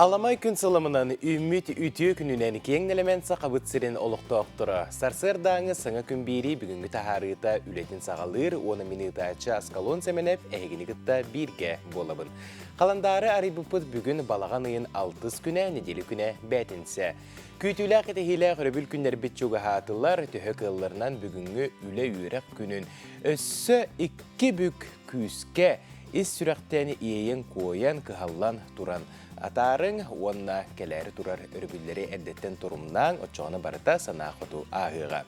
Alamay gün salamından ümit ütüyü gününen kengelemen saqabıt sirin oluqta oqtura. Sarsır dağını sana gün biri bugünkü taharıta ületin sağalır, onu minitaçı askalon semenep ehgini gıtta birge bolabın. Kalandarı aribuput bugün balağan ayın 6 güne, nedeli güne betinse. Kütüyle qetehiyle qırıbül günler bitçuğa hatıllar, tühök yıllarından bugünkü üle yürek günün. Össü 2 bük küske, is sürekteni iyeyen koyan kıhallan turan. Atarın onna keleri turar örgülleri eddetten turumdan oçağına barıta sana kutu ahıga.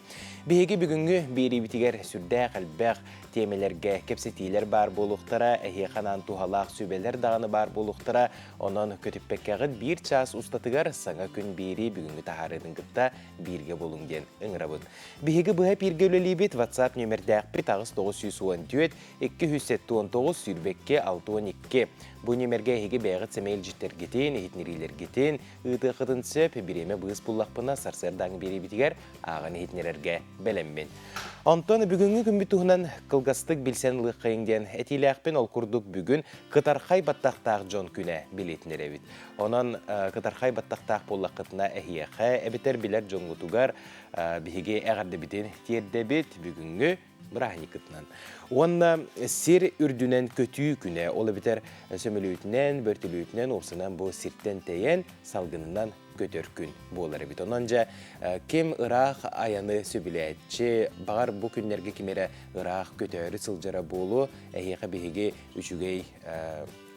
Bihegi bugünkü biri bitiger sürde kalbek temelerge kepsetiler bar boluqtara, ehiyakanan tuhalaq sübeler dağını bar boluqtara, onun kötüppekkağıt bir ças ustatıgar sana gün biri bugünkü taharının gıtta birge bolungen ınırabın. Bihegi bu hep birgelölibit WhatsApp nömerdek bir tağız 914 279 sürbekke 612. Bu nömerge hegi beğit semel jitler gitin, ehitneriler gitin, ıtı qıtın söp bireme bığız bullaqpına sarsardan biri bitiger ağın ehitnererge belenmen. Ondan bugünkü gün bituğunan kılgastık bilsenlik kıyından etileğpen ol kurduk bugün Kıtarxay battaqtaq jon küne biletiner evit. Onun Kıtarxay battaqtaq pollaqıtına ehiyeqe ebiter biler jon gutugar bihige eğarde bitin tiyerde bit bugünkü Brahnikıtnan. Onda sir ürdünen kötüyü küne, ola biter sömülüyütünen, börtülüyütünen, orsanan bu sirtten teyen salgınından götürkün boğuları bit. Onunca kim Irak ayanı söbüleyetçi, bağır bu günlerge kimere Irak götürü sılcara boğulu, ehiyeqe bihige üçügey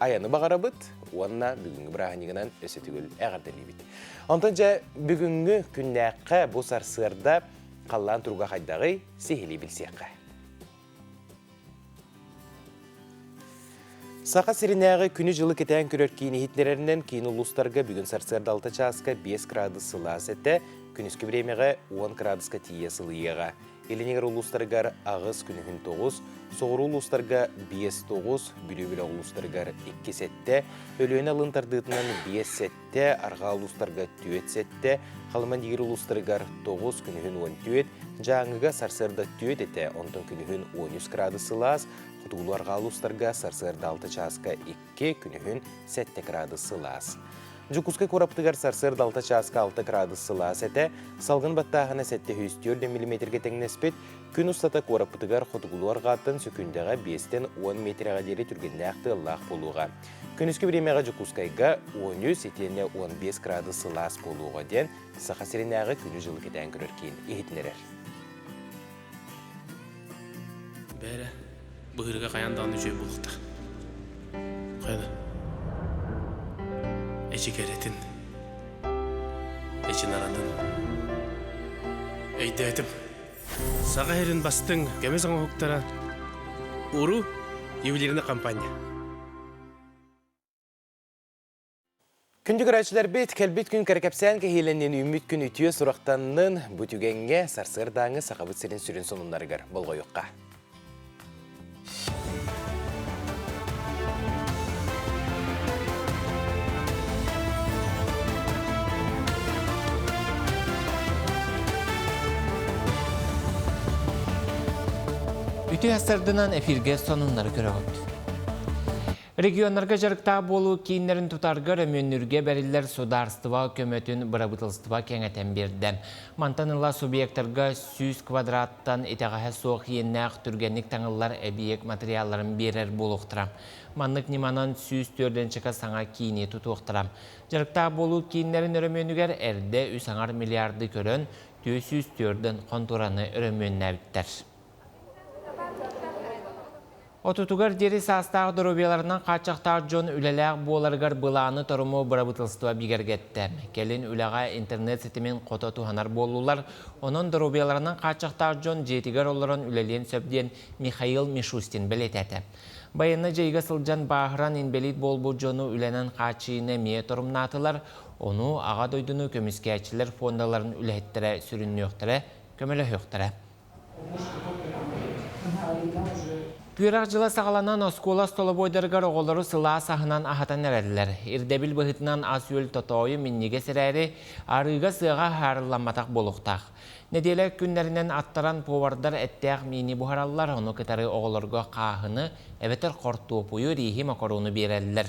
ayanı bağıra bit, onda bugünkü Brahnikınan ösetügül eğardeli bit. Onunca bugünkü günlerge bu sarsırda qallan turga haydağı sihili bilseqe. Saqa sirinäği günü жылы ketän körör kini hitlererinden kini ulustarga bugün sarsarda 6 çaska 5 gradus sılas ette, günüskü biremeğe 10 graduska tiye sılıyığa. Elineger ulustargar ağız günühün 9, soğuru ulustarga 5-9, bülü-bülü ulustargar 2 sette, ölüyön alıntardıtından 5 sette, arga ulustarga 4 sette, qalman digir ulustargar 9 günühün 14, жаңыга sarsarda 4 ete, ondan günühün 13 gradus sılas, Kutuğularga ulustarga sarsarda 6 çaska 2, günühün 7 gradus sılas. Jukuska koraptıgar sarsarda 6 çaska 6 gradus sılas ete, salgın battağına 704 mm tengnespet, gün ustata koraptıgar kutuğularga atan sökündəğe 5-10 metrəğə deri türgəndəqti Allah boluğa. Günüskü biremeğe Jukuskayga 13-15 gradus sılas boluğa den, saqa sirinəği günü жылы ketən görərkeyin ehitnerer. Bәрі, бұғырға қаянданды жөй болықты. Қайда? Әчі кәретін, әчі наранын. Әйді әтім, саға әрін бастың кәме саңа хоқтара ұру евлеріне компания. Күндік әрәчілер бет, кәлбет күн кәркәпсән кәхеленен үміт күн үтіе сұрақтанның бүтігенге сарсырдаңы сақабыт сірін сүрін сонынларығар болғойыққа. Үті әсірдінен эфирге сонынлары көрігіт. Регионларға жарықта болу кейінлерін тұтарғыр өмөнірге бәрілер сударстыва көмөтін бұрабытылстыва кеңетен берді. Мантаныла субъекттарға 100 квадраттан етеғаға соқ еннәқ түргенлік таңылар әбиек материалларын берер болуқтыра. Манлық неманан 104-ден чықа саңа кейіне тұтуқтыра. Жарықта болу кейінлерін өрөмөнігер әрді 3 миллиарды көрін 204-ден контураны өрөмөніне біттер. Отутугар дери састағы дұрубияларынан қачақтар жон үлеләғ боларғар бұланы тұрымы бұрабытылстыва бігергетті. Келін үләға интернет сетімен қота туғанар болулар, оның дұрубияларынан қачақтар жон жетігер оларын үлелен сөбден Михаил Мишустин білететі. Байыны жайға сылжан бағыран инбелит болбу жону үленен қачыйны мие тұрымнатылар, оны аға дойдыны көміскәчілер фондаларын үлеттірі сүріннөқтірі, көмілі höқтірі. Пүйрақ жылы сағаланан оскола столобойдырғар оғылары сыла сағынан ағатан әрәділер. Ирдебіл бұғытынан ас өл тотойы миннеге сірәрі арыға сыға харыламатақ болуқтақ. Неделі күнлерінен аттаран повардар әттәқ мини бұхаралар, оны кітары оғыларға қағыны әветір қорттуы пойы рейхи макароны берәлілер.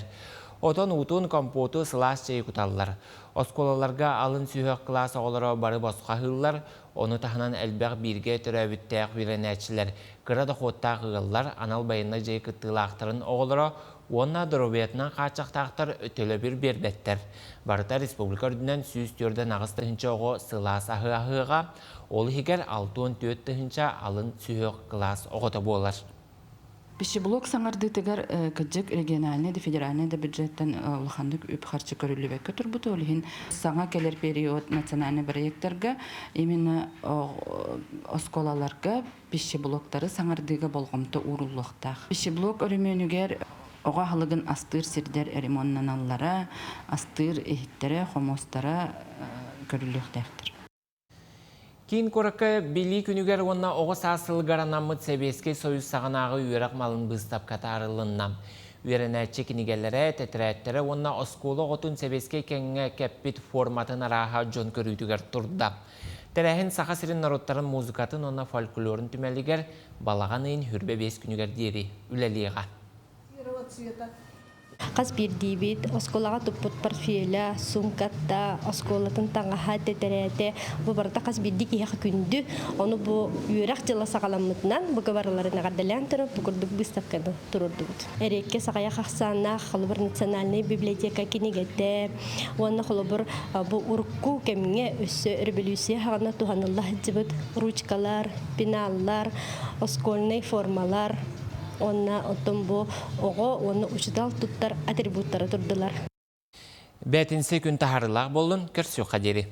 Отон утун компоту сылас чей куталлар. Осколаларга алын сүйек класс оғылары бары босқа хыллар, оны тахынан әлбәқ бірге түрәбіттәқ біренәтшілер. Кырада хоттақ ғыллар анал байынна жей кыттылақтарын оғылары, онна дұрубетінен қачақтақтар өтелі бір бербеттер. Барыта республика үрдінен сүйіз түрден ағыстығынша оғы сылас ахы-ахыға, ол хигер 6-4 алын сүйек класс оғыты болар. Пищеблок саңарды тегер кыджык региональный да федеральный да бюджеттен улахандык үп харчы көрүлүбек көтөрбүт олихин саңа келер период национальный проекттерге именно осколаларга пищеблоктары саңардыга болгомто урулуктак. Пищеблок өрүмөнүгер ога халыгын астыр сирдер ремонтнаналлара, астыр эхиттере, хомостара көрүлүктактыр. Кейін көрікі білі күнігер онна оғыз асылғар анамыд себеске союз сағанағы үйерақ малын бұстап катарылыннам. Үйерінәтші кінігелері, тәтірәттері онна осколы ғотын себеске кәңі кәппет форматын араға жон көрітігер тұрда. Тәрәхін сақа сірін народтарын музыкатын онна фольклорын түмәлігер балаған ең хүрбе 5 күнігер дері үләліға. Қаз бірдейбет, осколаға тұппыт портфеля, сумкатта, осколатын таңаға тәтәрәті. Бұ барда қаз бірдей кейіқі күнді, оны бұ үйерақ жылы сағаламытынан бұғы бараларына ғаддалян тұрып, бұғырдық бұстапқаны тұрырдығыд. Әрекке сағая қақсана, қалыбыр национальный библиотека кенегетті, оны қалыбыр бұ ұрықку кәміңе өссі революция ғана туғанылла жібіт, ручкалар, пеналлар, оскольный формалар, онна оттон бу ого онна учитал туттар атрибуттары турдылар. Бәтінсе күн тахарылақ болын, көрсі қадері.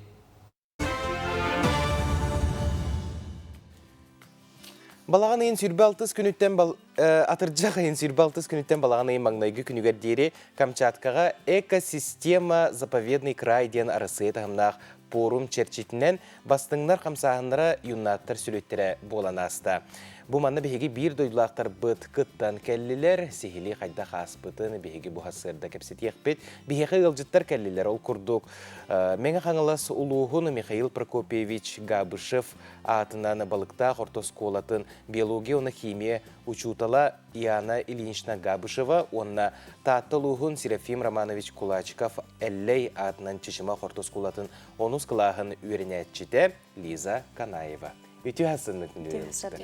Балаған ең сүрбалтыз күніттен атыржақ ең сүрбалтыз күніттен балаған ең маңнайғы күнігер дері Камчаткаға экосистема заповедный край ден арысы етағымнақ форум черчетінен бастыңнар қамсағынлары юннаттар сүлеттері болан асты. Бұ манна бігеге бір дойдылақтар бұт күттан кәлілер, сихили қайда қас бұтын бігеге бұхасырда кәпсет еқпет, бігеге ғылжыттар кәлілер ол күрдік. Мәңі қаңылас ұлуғын Михаил Прокопьевич Габышев атынан балықта қортосколатын биология оны химия учутала Яна Ильинична Габышева, онна таттылуғын Серафим Романович Кулачков әллей атынан чешіма қортосколатын онус қылағын үйренетчіде Лиза Канаева. Өте асынық нүреністер.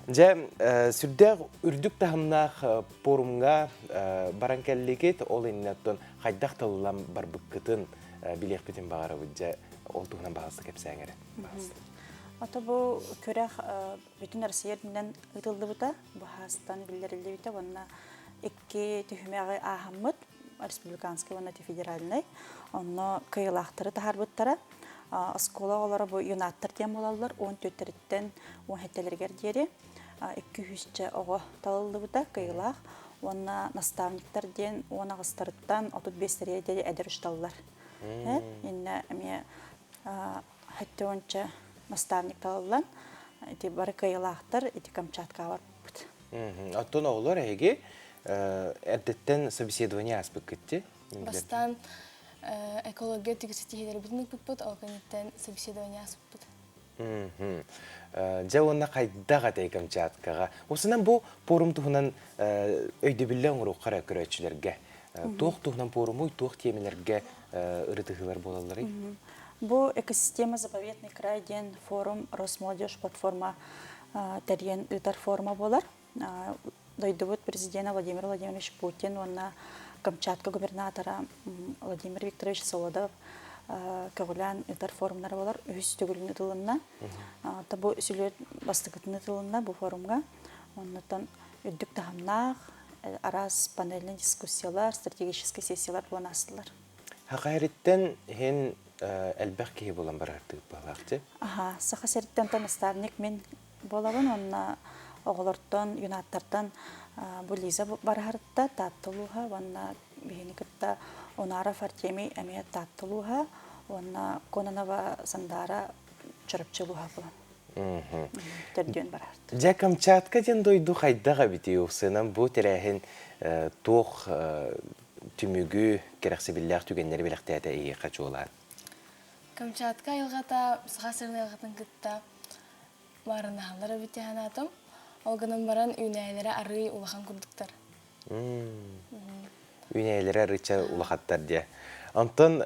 Жа, сүрдәғ үрдік тағымнақ порумға баран кәлігет ол еннеттен қайдақ талылам бар бүккітін білек бітін бағары өтжа ол тұғынан бағасты кәпсі әңірі. Ата бұл көрәқ бүтін Россияден ұтылды бұта, бұхастан білдерілді бұта, онына екі түхімеғі ағамыд, республиканский, онына федеральный, онына кайылақтары тағар бұттара, Оскола олары бұл юнаттар тем болалар, 14-тен 17-лергер дері, 200 оғы талылды бұта, кайылақ, онына наставниктар ден, оны ғыстарыттан 35-лерге дері әдір үшталылар. Енді әме хәтті онша наставник талылан, бары кайылақтар, Камчатка бар бұт. Аттон оғылар әйге әрдеттен собеседование аспық кетті? Бастан экология тегістетігелері бүтінік бұт, алғанеттен собеседование аспық бұт. Жа онна қайдаға дәй Камчаткаға. Осынан бұл форум тұғынан өйді білі оңыру қара көрәтшілерге. Тоқ тұғынан форумы, тоқ темелерге ұрытығылар болалары? Бұл экосистема заповедный край ден форум Росмолодежь платформа тәрген ұтар форма болар. Дойды бұд президент Владимир Владимирович Путин, онна Камчатка губернатора Владимир Викторович Солодов көгілән ұтар форумнары болар. Үз түгілін ұтылынна. Табу сүлет бастықытын ұтылынна бұл форумға. Оннан үддік тағымнақ, араз панельный дискуссиялар, стратегический сессиялар болан астылар. Хақайреттен хен әлбәқ кейі болан бар артық бағлақты? Сақа сәріттен наставник мен болабын, онна оғылырттан, юнаттардан бұл Лиза барарытта таттылуға, онна бейіні күтті онара фартемей әмей таттылуға, онна конанова сандара чырыпчылуға болан. Төрден барарытты. Жа Камчатка ден дойду қайдаға біте ұқсынан бұл тәрәхін тоқ түмігі керексе білләқ түгенлері біліқті әді ие қачу олар? Камчатка елғата, сұға сырын елғатын күтті барынағылары біте ханатым. Олғының баран үйнәйлері арый улахан күрдіктер. Үнәйлері рыча улахаттар де. Антон,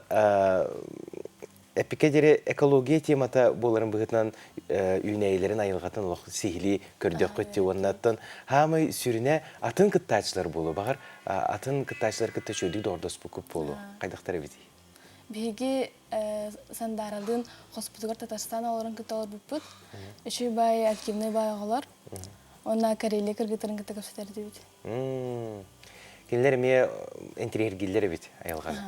эпикедері экология темата боларын бұғытынан үнәйлерін айылғатын олық сихили көрдек көтте оннаттан хамы сүріне атын кыттачылар болу. Бағар атын кыттачылар кытта шөдік дордос бұкып болу. Қайдақтары бейді? Биги сандаралдын Хоспутугар Татарстан оларын кыта олар бұппыт. Үші бай активный бай оғылар. Онна Карелия кыргытарын кыта көпсетер дейбіт. Келдер ме интерьер гиллері бейді айылғаны.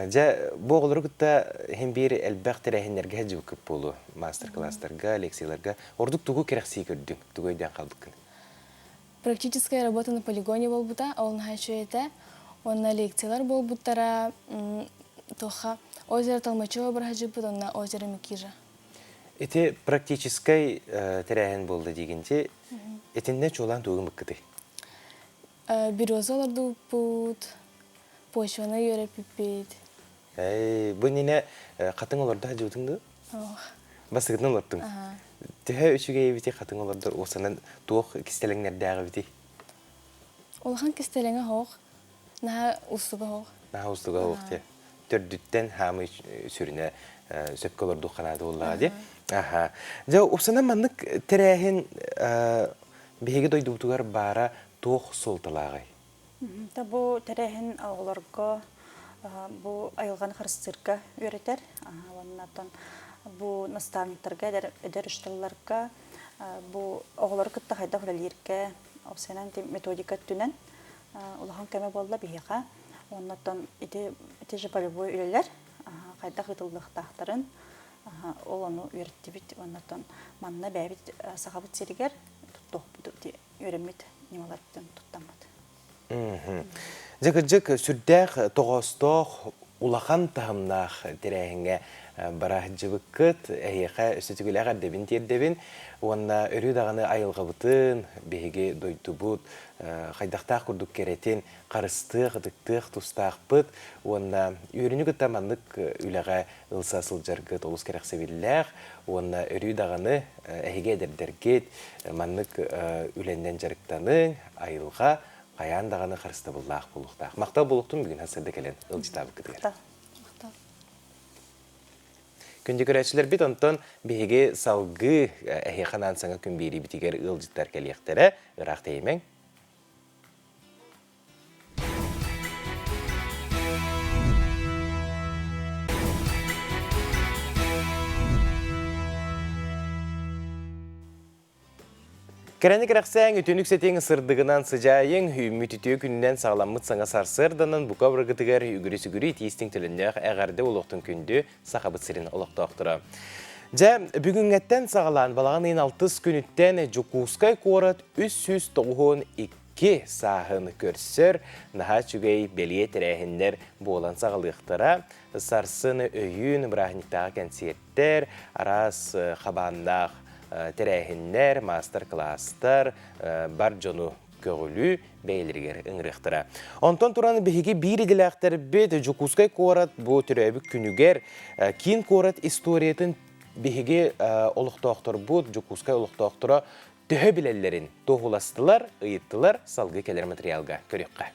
Жа боғылыры күтті hem bir әлбәқ тәрәхінлерге әжі бүкіп болу, мастер-класстарға, лекцияларға. Ордық тұғы керексей көрдің, тұғы өйден қалдық. Практическая работа на полигоне бол бұта, ол нағайшы еті. Онна лекциялар бол бұттара, тоқа озеро Толмачева бір әжі бұд, онна озеро Микижа. Эти практическай тәрәхін болды дегенде, етінде чолан тұғын бүккіді? Березаларды бұд, почваны өріп бүппейді. Бұл нене қатың оларды әжі өтіңді? Басығытын олардың? Түхі үшіге ебіте қатың оларды осынан туық кістеліңлерді біте? Олған кістеліңі хоқ, наға ұстыға хоқ. Наға ұстыға хоқ те. Төрдіттен хамы сүріне сөпкі оларды қанады олығы де. Жа, осынан маңдық тәрәхін бейге дойды бұтығар бара туық солтылағай. Бұл тәрәхін оғыларға, бұл айылған қырыстырға өретер. Бұл наставниктарға, әдер үшталыларға, бұл оғылар күтті қайда құралерге, осынан методика түнен, олаған кәмі болды бейіға. Оннаттан әте жапалыбой үлелер, қайда қытылдық тақтарын, ол оны өретті біт, оннаттан манна бәбіт сақабыт серігер, тұттық бұды өремет немаларыптен тұттамады. Жық сүрдәқ тоғыстық улақан тағымнақ тәрәхінге бара жыбыққыт, әйеқа үстетігілі әғар дебін тердебін, онына өрі дағаны айылға бұтын, бейге дойды бұд, қайдақтақ күрдік керетін, қарыстық, дықтық, тұстақ бұд, онына өріні күтті маңдық үліға ұлса сылжарғыт олыс керек себеліләқ, онына өрі дағаны әйге әдердергет, маңдық үленден жарықтаның айылға, Қаян дағаны қарысты бұллақ бұлықтақ. Мақтау бұлықтың бүгін әсірді кәлен ұлжитабы күдігер. Күнді көрәтшілер бит, онтон бейге салғы әйеқанан саңа күн бейрі бітігер ұлжиттар кәлектері ұрақ деймең. Кәрәні кәрәқсәң өтінік сәтең сырдығынан сыжайың, үмітітіе күнінен сағаламмыт саңа сарсырданын бұқа бұрғытығар үгірі-сүгірі тиістің тіліннәқ әғарды олықтың күнді сақабыт сірін олықты оқтыра. Жа, бүгін әттен сағалан балаған 6 күніттен Жукускай қорат 392 сағын көрсір, наға чүгей белие тәрәхіндер болан сағалықтыра, сарсыны өйін бірағынықтағы кәнсеттер, арас қабандақ тәрәхіннер, мастер-кластар, бар жону көгілі бәйлергер ұңырықтыра. Онтан тұраны бігеге бір еділәқтер бет Жукускай қорат бұл түрәбі күнігер кейін қорат историятын бігеге олықтақтыр бұд, Жукускай олықтақтыра түхі білелерін тоғыластылар, ұйыттылар, салғы келер материалға көрекқа.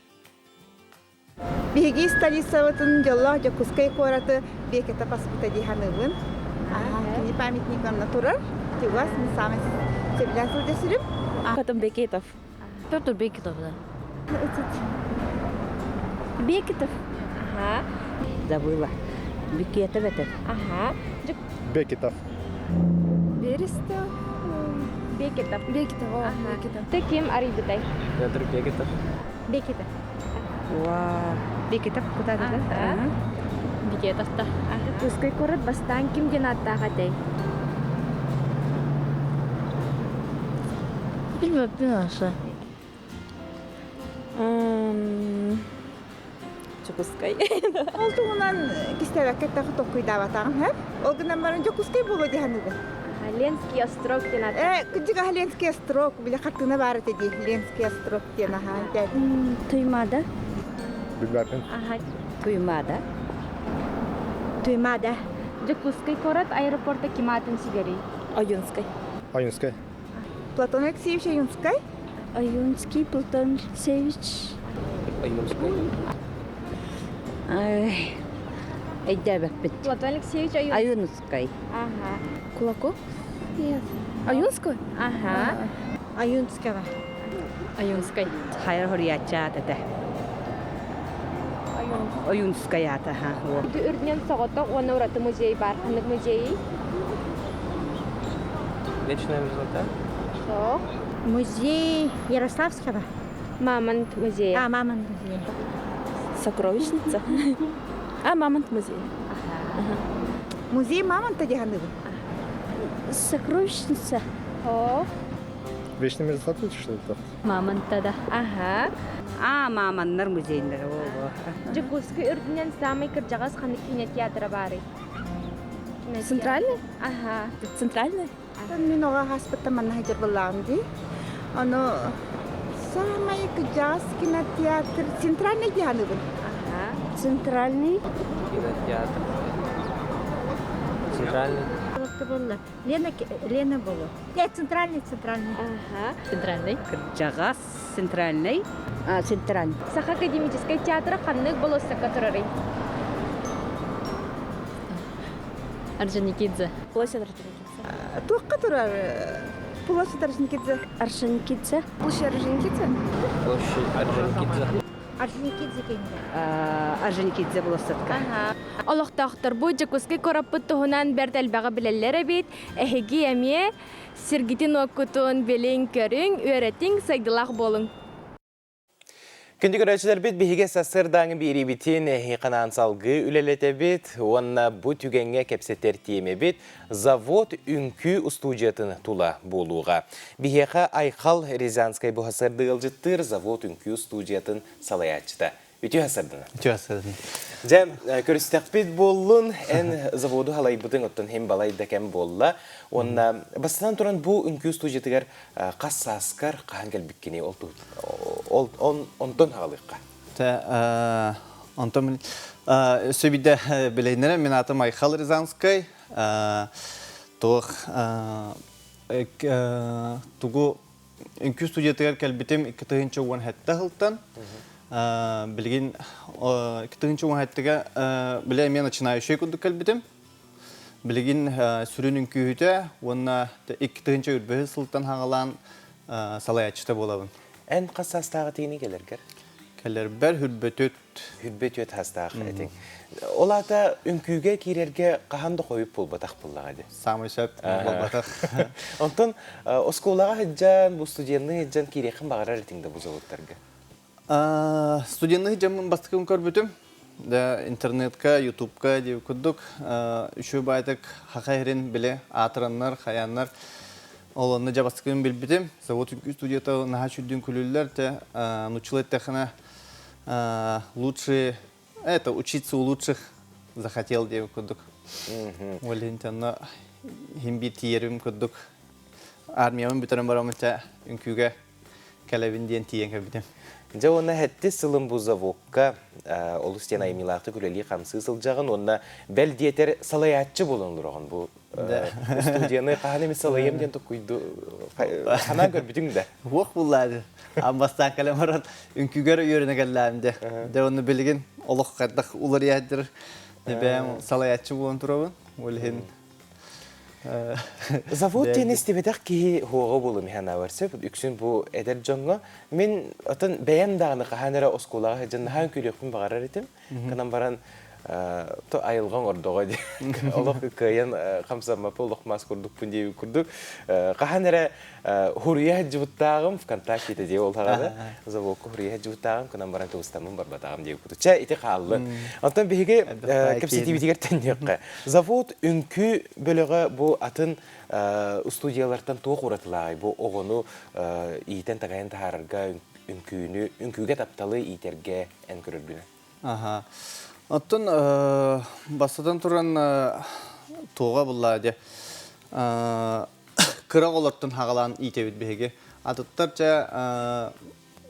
Бігеге столицаватын жоллақ Жукускай қораты бекеті паспыта дейханығын. Кені памятникамна тұрар. Тюгас, мы сами цивилизацию десерим. Потом Бекетов. Петр Бекетов, да. Бекетов. Ага. Забыла. Бекетов это. Ага. Бекетов. Берестов. Бекетов. Бекетов, о, Бекетов. Ты кем арибитай? Петр Бекетов. Бекетов. Вау. Бекетов куда да? Бекетов, да. Пускай корот бастан ким денаттағатай. Bilmiyorum. Жукускай. Олтуғынан кистебек кеттақы тоққыйда батағым, хәп? Олғынан барын Жукускай болу дейханығы. Ленский остров денаттағатай. Күджіға Ленский остров, біле қаттығына бары теді. Ленский остров денаға. Туймада. Bilmem. Ага. Туймада. Туймада. Жукускай корот аэропорта киматын сигари. Аюнскай. Ayunskay. Платон Алексеевич Аюнскай. Аюнский Платон Алексеевич. Айдабаппит. Платон Алексеевич Аюнскай. Ага. Кулаков? Нет. Аюнской? Ага. Аюнскава. Аюнской. Хайр хориячата да. Аюнскаята ха. Үрдінен соғыты оны ұраты музей бар. Ханық музейі? Вечная мерзлота? Соқ. Музей Ярославского. Мамонт музейі. Мамонт музей. Сокровищница. Мамонт музей. Музей Мамонта Дихановы. Сокровищница. Соқ. Вечный мерзлот что это? Мамонта да. Ага. Мамонтар музейіндер. Джигуски үрдінен самый кіржағыз ханық кинотеатры бары. Центральный? Ага. Центральный? Мен оға хаспытта манна хajır болағымды. Оны самый кыжас кинотеатр Центральный Дихановы. Ага. Центральный? Кинотеатр. Центральный. Лена было. Центральный. Ага. Центральный. Кырджагас центральный. Центральный. Саха академический театры ханық болысы которары. Орджоникидзе. Площадь Орджоникидзе. Туаққа тұрар. Площадь Орджоникидзе. Орджоникидзе. Площадь Орджоникидзе? Площадь Орджоникидзе. Орджоникидзе кейінгі. Орджоникидзе болосатка. Ага. Олықтақтар бұл Жакуски кораппыт тұғынан бәрді әлбәға білелері бейт. Әхеги әме сіргітін оқытын белін көрің, өретің сайдылақ болың. Күнді көрәчілер бет бейге сасырдаңы бері бітін қанан салғы үлелете бет, онна бұ түгенге кепсеттер тиеме бет, завод үнкі студиятын тула болуға. Бейге айқал Рязанскай бұ хасырды ғылжыттыр, завод үнкі студиятын салаячыда. Үті хасырдыны? Үті хасырдыны. Жам, көрістек бет болын, ән заводу халай бұтын ұттын хем балайды кәм болла. Онна басынан тұран бұ үнкі студиятығар қас саскар қаған кәлбіккені онтон хағалыққа. Онтон сөбейді білейнері, мен атым Айқал Рязанскай. Тұғу үнкі студиятығар кәлбітім 2-ші оған хәтті ғылттан. Білген 2-ші оған хәттіға білей мен начинающий күнді кәлбітім. Білген сүрін үнкүйіті, онына 2-ші үрбі сылттан хағалан салаячыта болабын. Ән қасастағы тегіне келергер? Келер бәр хүрбөтөт. Хүрбөтөт хастағы әтің. Олата үнкүйге керерге қағанды қойып бол батақ боллағады? Самый сөп бол батақ. Онтын, осколаға хыджан, бұл студентны хыджан керекін бағарар әтіңді бұл заводтарға? Студентны хыджан бастықын көрбөтім. Интернетка, ютубка деп күддік. Үші байтық хақайрен біле атыраннар, қаяннар. Оланны жабастықын білбітім. Завод үнкі студията наға шүрден күлілілер. Научилать тәхіна лучше, учиться у лучших захотел деп күддік. Олен тәнна химби тиерім күддік. Армиямын бүтерін барамын үнкіге кәләбін дейін тиен көбітім. Жа оны әтті сылым бұл заводқа олы стен аймилақты күлелі қамсы сылжағын, онына бәл диетер салаятчы болынлыр оған бұл студияны қаған емес салайым ден тұққойды қанан көрбітің де? Оқ бұллады. Амбастан кәлемаран үнкігер үйеріне кәлләмді. Де оны білген олық қардақ ұлар ядыр. Бәм салаятчы болын тұрабын. Олығын Завод тен істебедек кейі хоғы болу механа варсы, үксін бұл әдер жоңға. Мен отын бәйім дағыны қағанера осколаға жаннахан күрекпін бағарар етім. Қанан баран айылған ордоға де. Олық көйен қамсамапы олық мас күрдік күндей күрдік. Қағанера хұрия жүбіттағым ВКонтактеті де ол тағады. Заводқа хұрия жүбіттағым, қанан баран тұғыстамын барбатағым де күрдік. Ча, ете қалды. Онтан бейге кәпсетивитігер тәндеққа. Завод үнкі бөлігі бұл атын студиялардан тоқ ұратылағы. Бұл оғыну иетен тағайын тағарырға үнкүйге тапталы иетерге ән көрірбіні. Оттон басадан тұран тоға бұллады. Қырақ олардың хағалан иетебет беге. Атыттар жа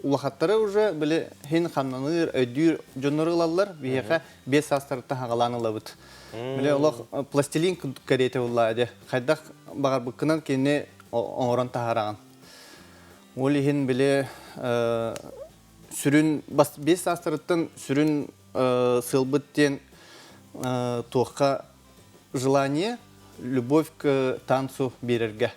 улахаттары уже білі хен қамнаныр, өйдір жоныр ұлалар беге 5 астарыттан хағаланы лабыд. Білі олақ пластилин кәреті бұллады. Қайдақ бағар бұққынан кені оңыран тағараған. Ол ехен білі сүрін, бес астырыттан сүрін сылбыттен тоққа желание, любовь к танцу берерге.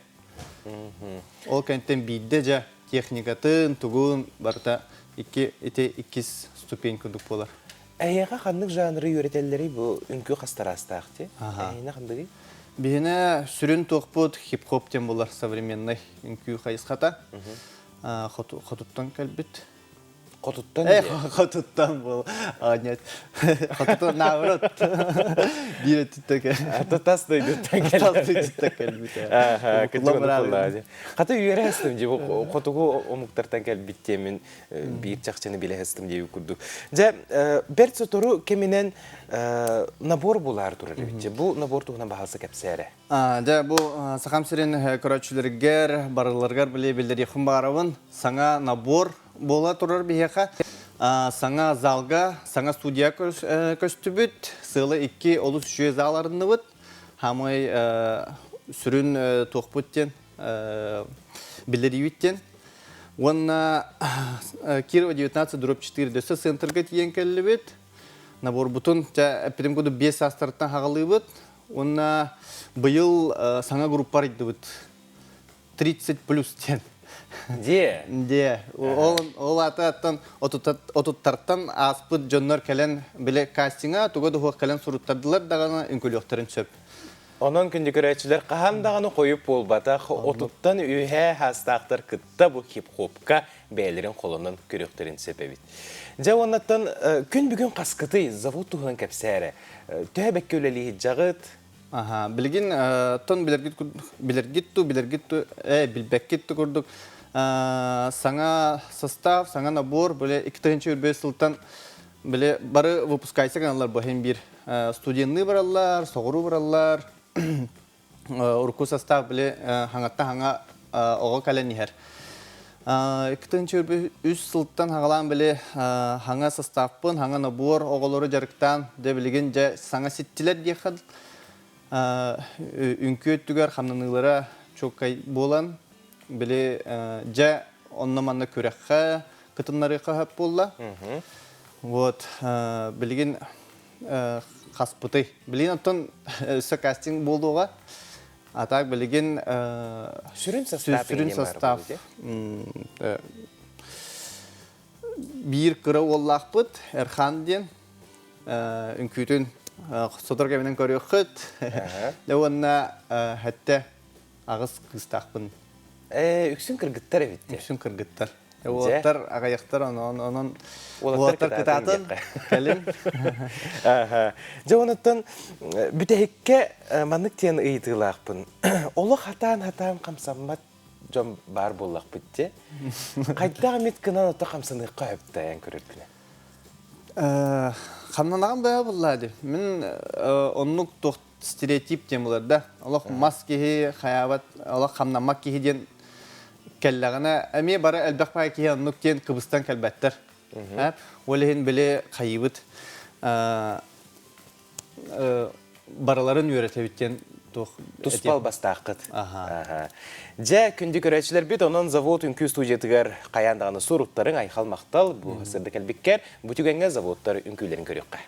Ол кәнттен бейді жа техникатын, тугун, барта иккис ступень күндік болар. Әйеға қандық жанры үйретелері бұл үнкі қастарастақ те? Әйіне қандығы? Бейіне сүрін тоқпыт хип-хоп тен болар современный үнкі қайысқата. Қотуттан кәлбет. Қотуттан не? Қотуттан бұл. Нет. Қотуттан наоборот. Бире түттәке. Тас дойдуттан кәлбет. Қаты үйері әстім де, қотуғы омықтартан кәлбетте мен бір чақчаны біле әстім де күрді. Жа, бәрт сотыру кемінен набор болар тұрыр өтте. Бұл набор тұғынан бағалсы кәпсәрі? Жа, бұл сақам сірен көрәтшілергер, барыларғар біле білдер еқін бағарауын саңа набор бола тұрар бейеқа. Саңа залға, саңа студия көстібіт, сылы 2 олыс жүйе заларыны бұд. Хамай сүрін тоқпыттен, білдері үйттен. Онна Кирова 19-4 дөсі центрға тиен кәлі бұд. Набор бұтын, әппедім көді 5 астарттан хағалы бұд. Онна бұйыл саңа группар еді бұд. 30+ тен. Де? Де. Ол аты-аттан отуттарттан аспыт жоннор кәлен біле кастинга, туғады хуақ кәлен сұруттардылар дағаны үнкөліоқтарын сөп. Онын күнді көрәтшілер қағамдағаны қойып болбата, отуттан үйе хастақтар күтті бұл хип-хопқа бәлерін қолының көріқтерін сөпебет. Жа онаттан күн бүгін қасқыты завод тұғынан кәпсәрі, түйәбәк көлелі жағыт. Білген тон білергетту, білбәккетті көрдік. Саңа состав, саңа набор, біле 2-ші үрбе сылтан біле бары выпускайсы каналар бұхен бір студенны баралар, соғыру баралар, ұрку состав біле хаңатта хаңа оға кәлен ехер. 2-ші үрбе үш сылтан хағалан біле хаңа составпын, хаңа набор, оғалары жарықтан, де білген жа саңа сеттілер дейхал. Үнкі өттігер қамнанылары чоққай болан. Біле жа оннаманна көрәққа кытынлары қағап болла. Білген қаспыты. Білген оттан өсі кастинг болдуға. Атақ білген сүрін состав. Бір қыры оллақ бұд, әрхан ден, үнкүйтін сотыр кәмінен көрі құт. Онна әтті ағыз қыстақпын. Үксін кіргіттар әбетті? Үксін кіргіттар. Олаттар ағаяқтар, онын олаттар кітатын кәлін. Жа оныттан бүтәйікке манық тен ұйдығылақпын. Олы хатан қамсаммат жон бар боллақ бүтте. Қайттағы мет кынан ота қамсаныққа өпті ән көрір күні? Қамнанаған бәе болады. Мен онлық стереотип тем бұларда. Олық мас кеге, қаябат, олық қамнамақ кеге ден кәллағына. Әме бары әлбәқ бағы кеге онлық ден кыбыстан кәлбәттір. Олығын біле қайыбыт бараларын үйретебіттен Туспал бастақыт. Жа күнді көрәтшілер бет, онын завод үнкі студиятығар қаяндағаны сұруттарын айқал мақтал, бұл сырды кәлбеккер, бүтігенге заводтар үнкілерін көрекқа.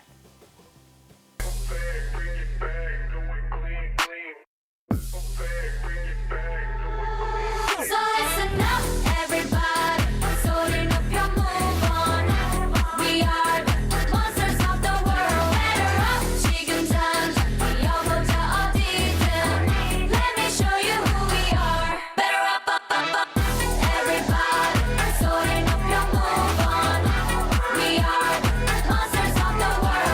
Monsters of the world.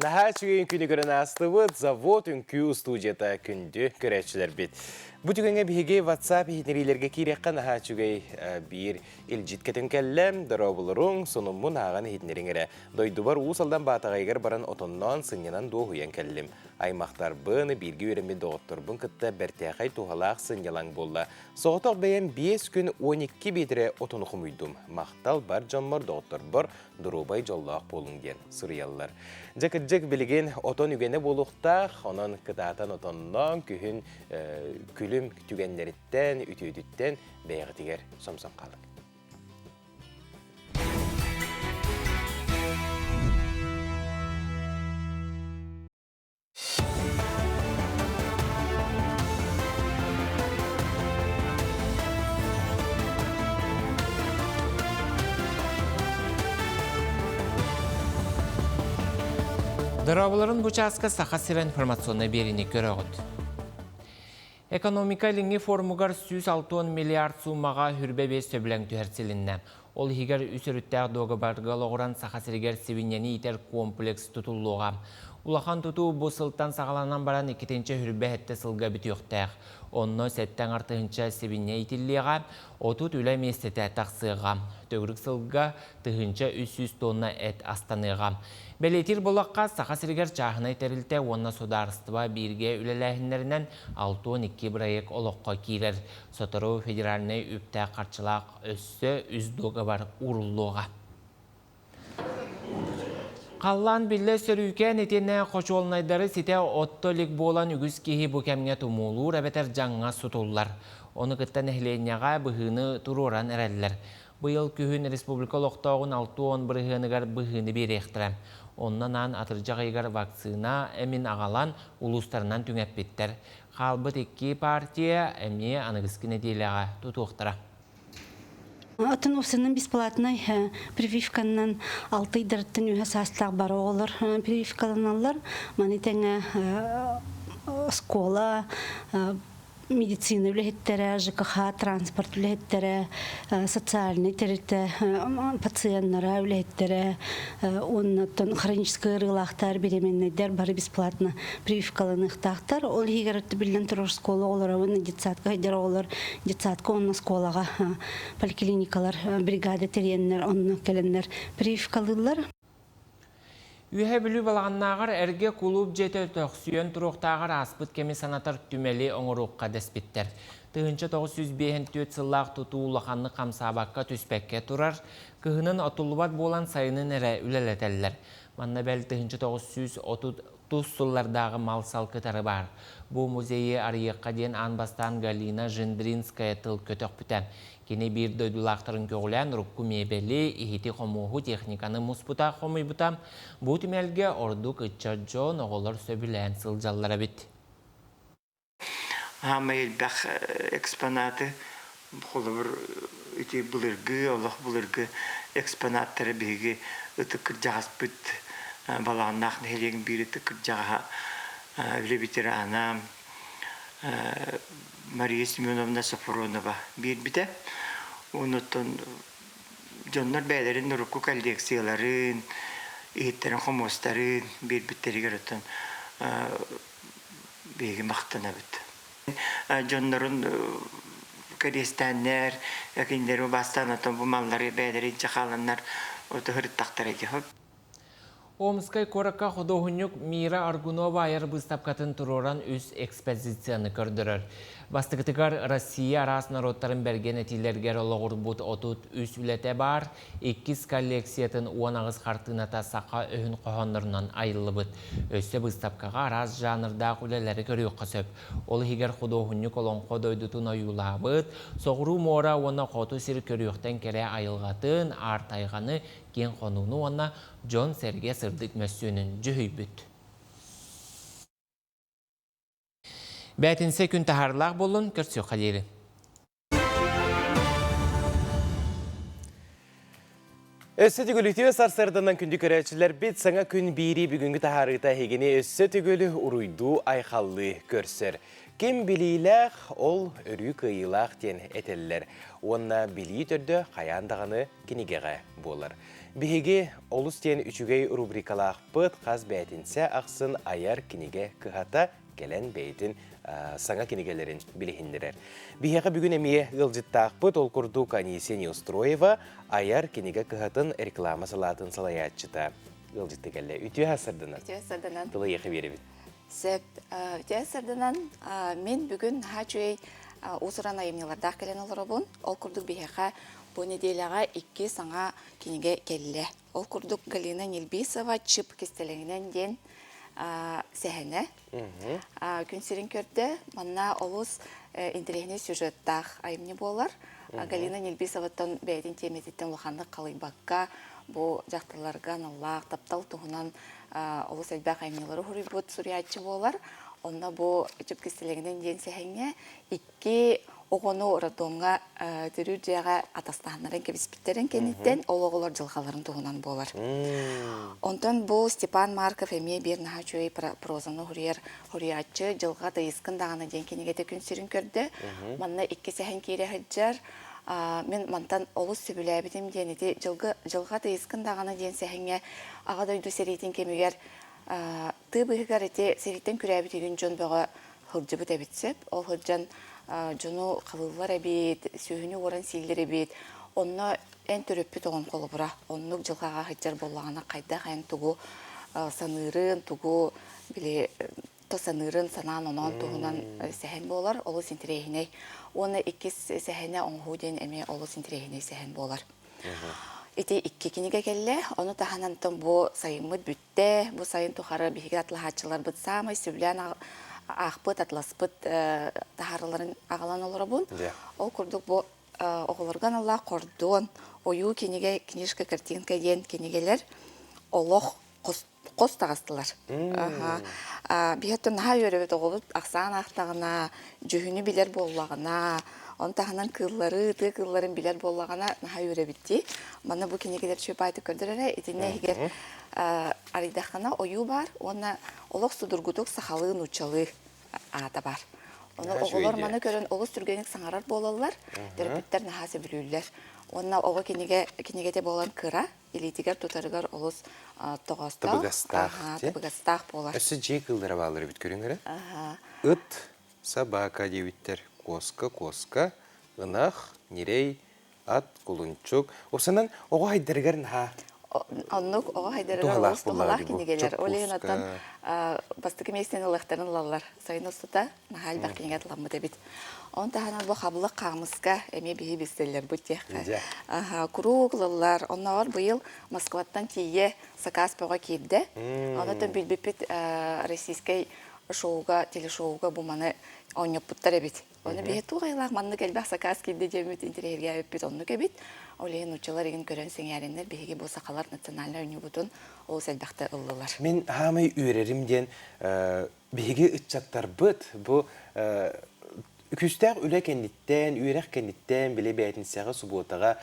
наха чүгейін күні көрін астыбыт завод үнкі студията күнді көрәтшілер бет. Бұтігіңе бігі WhatsApp хетнерилерге керекқа наха чүгей бір илжиткетін кәлләм, дұрабылырың, сонымын аған хетнериңері. Дойдубар ұсалдан батағайгар баран отоннан сыңнянан доғуян кәллім. Аймақтар бұны бірге өрімі доғыттыр бұн күтті бәртәқай туғалақ сыңнялан болла. Соғытақ бәйін 5 күн 12 бетірі отыны құмүйдым. Мақтал бар жанмар доғыттыр бір дұрубай жоллақ болың ден сұрыялар. Жакыджак білген отон үгені болуқта, онын кытатан отоннан күйін күлім түгенлеріттен, үтүйдіттен бәйғітігер сомсан қалың. Дырабыларын бұчасқа сақа сирен информационны беріне көріғыд. Экономика линги форумугар 160 миллиард суммаға хүрбе бес сөбілен түхерселінне. Ол хигер үсіріттәғ доғы барғал оғыран сақа сиргер севинені итер комплекс тұтылуға. Улахан тұту бұл сылттан сағаланан баран 2-ші хүрбе әтті сылға бітіуқтәғ. Онны сәттен артығынша севине итіліға, отут үлі местеті тақсыға. Төгірік сылға тұғынша 300 тонна әт астаныға. Бәлетір болаққа сақа сіргер чағына етерілті онна сударыстыва бірге үлеләхінлерінен 6-12 бірайық олыққа кейлер. Сотыру федеральны үпті қарчылақ өссі үздоғы бар ұрылуға. Қаллан білі сөрүйкен етені қошуолнайдары сете оттолик болан үгіз кейі бүкемге тұмулур әбетер жаңға сұтулар. Оны күттен әхленяға бұғыны тұроран әрәлілер. Бұйыл күхін республика лоқтауын 6-10 бірғыныгар бұғыны беректірі. Оннан атыржағайгар вакцина әмін ағалан ұлыстарынан түңәп беттер. Қалбыт 2 партия әме анығызкіне дейліға тұтуқтыра. Атын осының бесплатной прививканнан 6 дәрттін үйі састақ бары олар прививкаланалар. Манетеңі скола, медицина үліхеттері, ЖКХ, транспорт үліхеттері, социальный территория, пациенттері үліхеттері, оннан хронический ырылақтар, беременнейдер бары бесплатно прививкаланықтақтар. Ол егерітті білден тұрыр скола олар, оны детсатқа хайдер олар, детсатқа онна сколаға поликлиникалар, бригада теренлер, онна келенлер прививкалылар. Үйе білі балағаннағыр әрге клуб жеті төқсүйен тұруқтағыр аспыт кеме санатар түмелі оңыруққа дәспеттер. Тұғынша 905 сыллақ тұтуылықанны қамсабаққа түспәкке тұрар, күхінің отылуат болан сайының әрі үлелетелілер. Манна бәл тұғынша 930 сыллардағы мал салқытары бар. Бұл музейі арыйыққа ден анбастан Галина Жиндринская тыл көтіқ бүтәм. Кені бір дөйдулақтырын көғілән рұққы мебелі, ихеті қомуғы техниканы мұспыта қомый бұтам. Бұл түмелге ордық үтча жон оғылыр сөбілән сылжаллары біт. Ама елбәқ экспонаты қолы бір үте бұлырғы, олық бұлырғы экспонаттары бейгі үті күрджағыз бүт балағынақ нәлеген бір үті күрджаға үлі бітері анам Мария Семеновна Сафронова bir bite. Ondan canlar beylerin ruku kolleksiyaların, eğitlerin komostların bir bitleri görüntün bir maktana bit. Canların karistanlar, yakınları bastanatan bu malları beylerin çakalanlar o da hırtaklara gihop. Омскай коракка ходоғынюк Мира Аргунова айыр бұстапқатын тұроран үз экспозицияны көрдірір. Бастықытығар Россия арас народтарын берген әтилергер олығыр бұд отут үз үләте бар, 2 коллекциятын уанағыз қартыната сақа өйін қоғанларынан айылы бұд. Өсі бұстапқаға арас жанырдақ үләлері көріу қысып. Ол егер ходоғынюк олон қодойдутын айула бұд, соғыру мора оны қоту сир көріуқтен кере айылғатын артайғаны кен қонуыны оны Джон Серге сырдық мәсүйінің жүхүй бүт. Бәтінсе күн тахарлақ болын, көрсі қадері. Өссі түгілі сарсырдынан күнді көрәтшілер бет саңа күн бейрі бүгінгі тахарыта хегіне өссі түгілі ұруйду айқаллы көрсір. Кем білейләқ ол үрі күйілақ тен әтелілер. Онна білей түрді қаяндағаны кенегеға болыр. Биһиги олус тен үчүгей рубрикалаах пыт қаз бәйтінсе ақсын аяр кинеге кыхата келен бәйтін саңа кинегелерин билихиндерер. Биһиға бүгін эмие ылжыттаақ пыт ол курдук Анисия Неустроева аяр кинеге кыхатын реклама салатын салаятчыта. Ылжытты кәлі. Үтіе асырдынан? Үтіе асырдынан. Тылы еқі беребет. Сәп, үтіе асырдынан мен бүгін хачуей усуран айымнелардақ келен олары бұн. Ол курдук биһиға bu nedelyaga 2 саңа кинеге келле. Ол курдук Галина Нельбисова чып кестелеңінен ден сәхіне. Күнсерін көрді, манна олыс интерегіне сюжеттақ айымне болар. Галина Нельбисоваттан бәйден темететтен лұханды қалайбаққа, бұл жақтыларған Аллах таптал тұғынан олыс әлбәқ айымнелары хүрі бұд сүриятчы болар. Онна бұл чып кестелеңінен ден сәхіне 2 оғыны оратуңға түрі жаға атастағанларын кебіспіттерін кенеттен олығылар жылғаларын тұғынан болар. Онтан бұл Степан Марков әме бернаға жөй прозаны хүриятчы жылға дайысқын дағаны ден кенегеті күнсерін көрді. Манна 2 сәхін кейре хыджар. Мен мантан олыс сөбілі әбітім денеті жылға дайысқын дағаны ден сәхінге ағада үйді серейтін кемегер тұбығығар әте серейтін күрі әбітеген жон бұға хылжы бұт әбітсіп. Ол хылжан жону қалылар әбет, сүйіні орын сейлер әбет. Онна ән түріппі тоғын қолы бұра. Оннық жылғаға хыджар болағына қайда қайын тұғу санырын, тұғу біле тосанырын санан онан тұғынан сәхен болар, олы синтерейіне. Оны 2 сәхене оңғу ден әме олы синтерейіне сәхен болар. Ити 2 кенеге келі, оны тағанантын бұл сайымыд бүтті, бұл сайын тұқары бігі атлахатчылар бұд самай, сөбілен ақпыт, атласпыт тахарыларын ағалан олары бұн. Ол күрдік бұл оғылырған алла қордуын, ойу кенеге книжка картинка ден кенегелер олық қос тағастылар. Бейеттен наға өребет оғылып ақсан ақтағына, жүхіні білер болағына, он тағынан қылларын білер болағына наға өребетті. Мана бұл кенегелер шөп айты көрдірері, етіне егер аридақына ойу бар, оны олық судыргудық сақалығын ұчалы ата бар. Оны оғылар маны көрін олыс түргенік саңарар болалар, дөріпіттер нағасы білулер. Онна оғы кенегеде болан кыра, елейтігер тұтарығар олыс тұбығастақ болар. Өсі жей қылдыра бағылары бүт көріңгірі? Үт, сабака деуіттер, коска, ынақ, нерей, ат, құлынчук. Осынан оғы айдырғар наға? Оннук оға хайдарыға олыс тұғалақ кенегелер. Олейін аттан бастықы мейстен ұлықтарын лалар. Сайын ұстыта нағал бақ кенегет ламыды бит. Он тағанан бұл қабылық қағымызға әме бейі бестелер бұд тек. Күруғ лалар. Оннағар бұйыл Москваттан тие сақас бұға келді. Онатын білбепет российскай шоуға, телешоуға бұманы ойнап бұттар әбет. Оны бейі туғайлақ манны кәлбәқ сақас келді жемет интерьерге әбет оны кәбет. Олейін ұчылар еген көрін сеңерінлер бейге бұл сақалар национальный өне бұтын ол сәлбәқті ұлылар. Мен ғамай үйреримден бейге ұтчаттар бұд, бұл күстәқ үлі кәндеттен, үйрек кәндеттен біле бәйтінсәғі сұбуытаға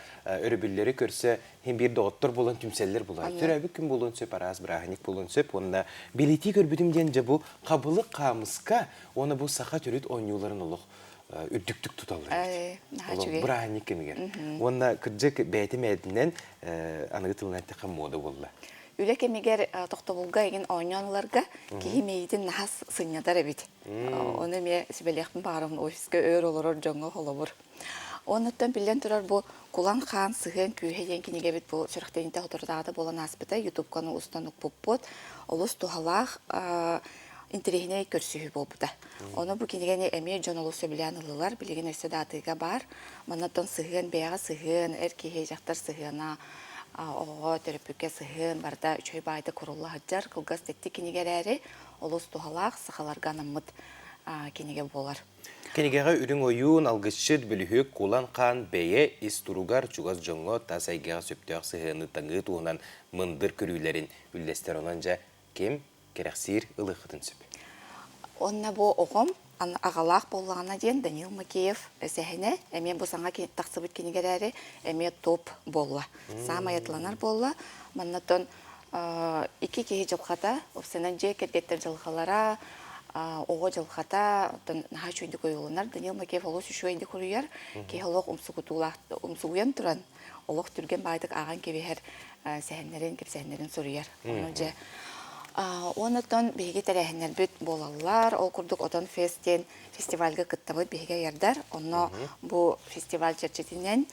өрібілері көрсе, хем бір доғыттыр болын түмселлер болар. Түрәбі күн болын сөп, араз бірағынек болын сөп, онына белеті көрбідімден жа бұл қабылық қамысқа, оны бұл сақа түрет ойнуларын ұлық. Үрдіктік тұталыр. Бірағынек кемегер. Онына күрджек бәйті мәдінен анығы тылынан тәқі моды болды. Үлі кемегер тоқтабылға еген ойнаныларға кейім ейден нағас сыңядар әбет. Оны ме сөбелеқпін бағарымын офиске өр олырыр жоңғы қолыбыр. Оныттан білден тұрар бұл Кулан хан сығын күйхеден кенеге бет бұл сүріқтенінде отырдағады болан аспыта YouTube-қаны ұстанық бұп-бұд. Олыс тұғалақ интерегіне көрсүйі болбыда. Оны бұл кенегені әме жон олысы білен ұлылар, білеген өсі датыға бар. Манаттан сығын, бәяға сығын, әркеге жақтар сығына, оғы төріпіке сығын, барда үшөй байды құрылы ғаджар, қылғас тәтті кенегер әрі, олыс тұғалақ сықаларға намыд кенеге болар. Кенегеға үрің ойын алғышшыд біліхік Кулан қан бәйе ис тұруғар чуғаз жоңғы тасайгеға сөптеғ сығыны таңғы туғынан мындыр көрілерін үлдестер онанжа кем керексир ылықытын сөп. Онна бұл оғым ағалақ болғана ден Данил Макеев сәхіне әме бұл саңа тақсыбыт кенегер әрі әме топ болла. Сама ятыланар болла. Маннатон 2 кеге жылқата, опсынан же кергеттер жылқалара ого жылхата наха чүйді көйілінар. Даниил Макеев олыс үші әйді көрүйер. Кей олық умсугуян тұран. Олық түрген байдық аған кебехер сәхенлерін, кеп сәхенлерін сұрыяр. Онытын бейге тәрәхінер бүт болалар. Ол күрдік отын фестивальға кыттабы бейге ярдар. Оны бұл фестиваль черчетінен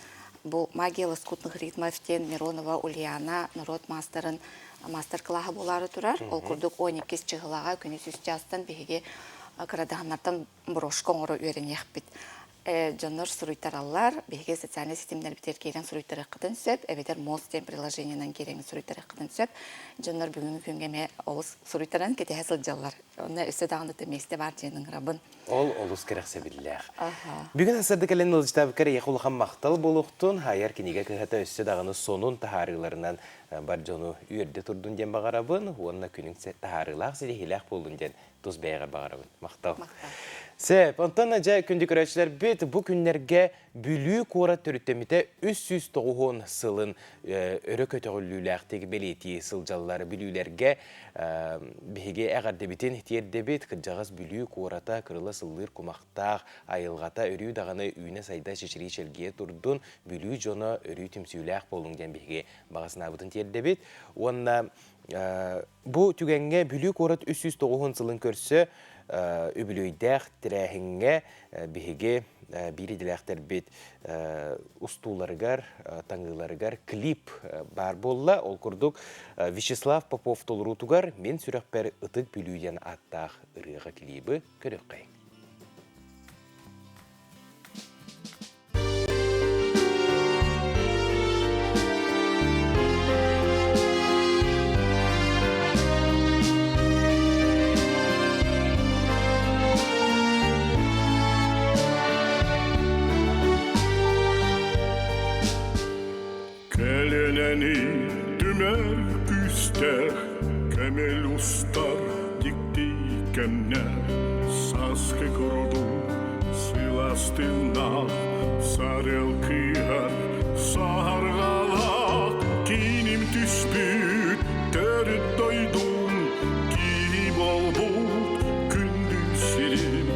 бұл магия лоскутных ритмовтен Миронова Ульяна народ мастер-клаха болары тұрар. Ол күрдік 12 чығылаға күні сүстястан бейге қырадағанлардан брошқон ұры өрен еқпет. Жонор суруйтаралар, беге социальный системдер битер керен суруйтары қыдын сөп, әбетер Мостен приложениянан керен суруйтары қыдын сөп. Жонор бүгінгі күнгеме олыс суруйтаран кете әсіл жаллар. Оны өсі дағындыты месте бар женің рабын. Ол олыс керексе білілер. Бүгін асырды кәлен ұлыстабы кәрі еқулыған мақтал болуқтың, хайар кенеге кіғата өсі дағыны сонун тахарыларынан бар жону үйерде тұрдың ден бағарабын, онына күнің тахарылақ селехилақ болдың ден тұз бәйға бағарабын. Мақтал. Сәп, онтан жа күнді көрәтшілер бет бұл күнлерге бүлі қора түріттеміте 390 сылын өрі көтіғіліләқтегі белеті сылжалылары бүлілерге бейге әғарды бітен терді бет күджағыз бүлі қората кырылы сыллыр құмақтақ айылғата өрі дағаны үйіне сайда шешірей шелге тұрдың бүлі жоны өрі түмсүйләқ болыңден бейге бағасына бұтын терді бет. Онына бұл түгенге бүлі қорат 390 сылын көрсі үбілөйдәқ тірәхінге бейге бири диләқтер бет устуларыгар, таңғыларыгар клип бар болла. Ол күрдік Вячеслав Попов толырутугар мен сүрәқпәр ұтық бүлүйден аттақ ұрыға клипі көрек қайын. Kämel ustar dikti kämnä, saske korudu, silastinna, sarelkihar, sahargala, kiinim tyspyt, töröt toidun, kiibolbut, kündysirim,